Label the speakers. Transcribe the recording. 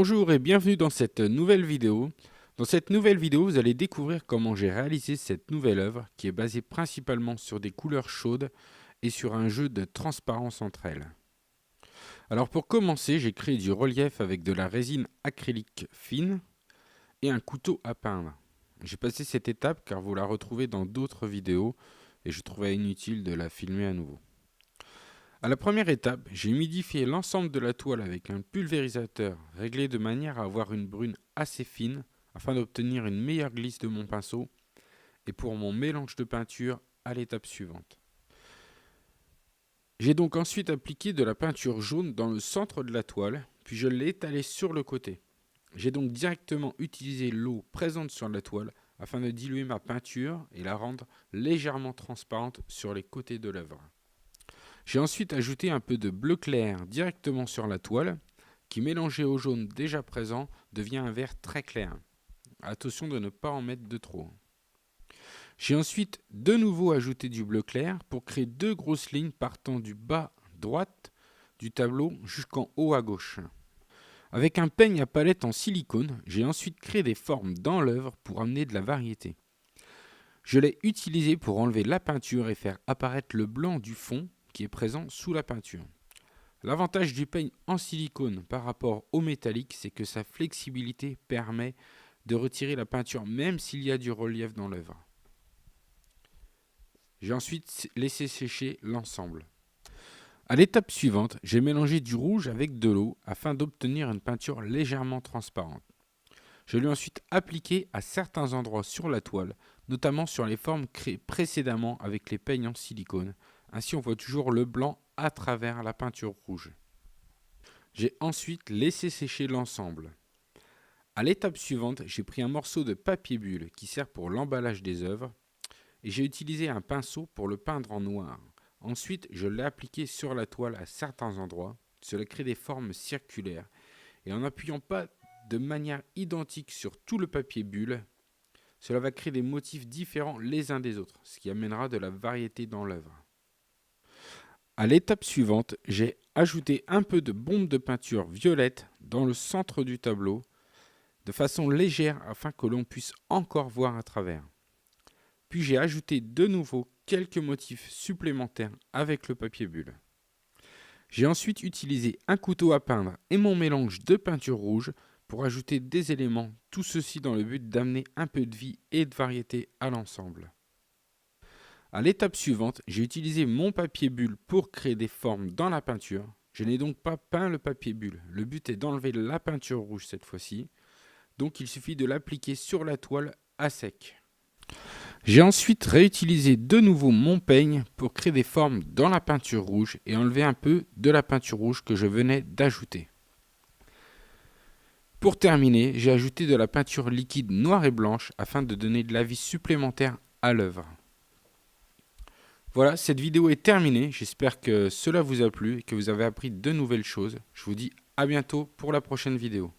Speaker 1: Bonjour et bienvenue dans cette nouvelle vidéo. Dans cette nouvelle vidéo, vous allez découvrir comment j'ai réalisé cette nouvelle œuvre qui est basée principalement sur des couleurs chaudes et sur un jeu de transparence entre elles. Alors pour commencer, j'ai créé du relief avec de la résine acrylique fine et un couteau à peindre. J'ai passé cette étape car vous la retrouvez dans d'autres vidéos et je trouvais inutile de la filmer à nouveau. À la première étape, j'ai humidifié l'ensemble de la toile avec un pulvérisateur réglé de manière à avoir une brune assez fine afin d'obtenir une meilleure glisse de mon pinceau et pour mon mélange de peinture à l'étape suivante. J'ai donc ensuite appliqué de la peinture jaune dans le centre de la toile, puis je l'ai étalée sur le côté. J'ai donc directement utilisé l'eau présente sur la toile afin de diluer ma peinture et la rendre légèrement transparente sur les côtés de l'œuvre. J'ai ensuite ajouté un peu de bleu clair directement sur la toile, qui mélangé au jaune déjà présent devient un vert très clair. Attention de ne pas en mettre de trop. J'ai ensuite de nouveau ajouté du bleu clair pour créer deux grosses lignes partant du bas droite du tableau jusqu'en haut à gauche. Avec un peigne à palette en silicone, j'ai ensuite créé des formes dans l'œuvre pour amener de la variété. Je l'ai utilisé pour enlever la peinture et faire apparaître le blanc du fond qui est présent sous la peinture. L'avantage du peigne en silicone par rapport au métallique, c'est que sa flexibilité permet de retirer la peinture même s'il y a du relief dans l'œuvre. J'ai ensuite laissé sécher l'ensemble. À l'étape suivante, j'ai mélangé du rouge avec de l'eau afin d'obtenir une peinture légèrement transparente. Je l'ai ensuite appliqué à certains endroits sur la toile, notamment sur les formes créées précédemment avec les peignes en silicone. Ainsi, on voit toujours le blanc à travers la peinture rouge. J'ai ensuite laissé sécher l'ensemble. À l'étape suivante, j'ai pris un morceau de papier bulle qui sert pour l'emballage des œuvres et j'ai utilisé un pinceau pour le peindre en noir. Ensuite, je l'ai appliqué sur la toile à certains endroits. Cela crée des formes circulaires et en n'appuyant pas de manière identique sur tout le papier bulle, cela va créer des motifs différents les uns des autres, ce qui amènera de la variété dans l'œuvre. À l'étape suivante, j'ai ajouté un peu de bombe de peinture violette dans le centre du tableau, de façon légère afin que l'on puisse encore voir à travers. Puis j'ai ajouté de nouveau quelques motifs supplémentaires avec le papier bulle. J'ai ensuite utilisé un couteau à peindre et mon mélange de peinture rouge pour ajouter des éléments, tout ceci dans le but d'amener un peu de vie et de variété à l'ensemble. À l'étape suivante, j'ai utilisé mon papier bulle pour créer des formes dans la peinture. Je n'ai donc pas peint le papier bulle. Le but est d'enlever la peinture rouge cette fois-ci. Donc il suffit de l'appliquer sur la toile à sec. J'ai ensuite réutilisé de nouveau mon peigne pour créer des formes dans la peinture rouge et enlever un peu de la peinture rouge que je venais d'ajouter. Pour terminer, j'ai ajouté de la peinture liquide noire et blanche afin de donner de la vie supplémentaire à l'œuvre. Voilà, cette vidéo est terminée. J'espère que cela vous a plu et que vous avez appris de nouvelles choses. Je vous dis à bientôt pour la prochaine vidéo.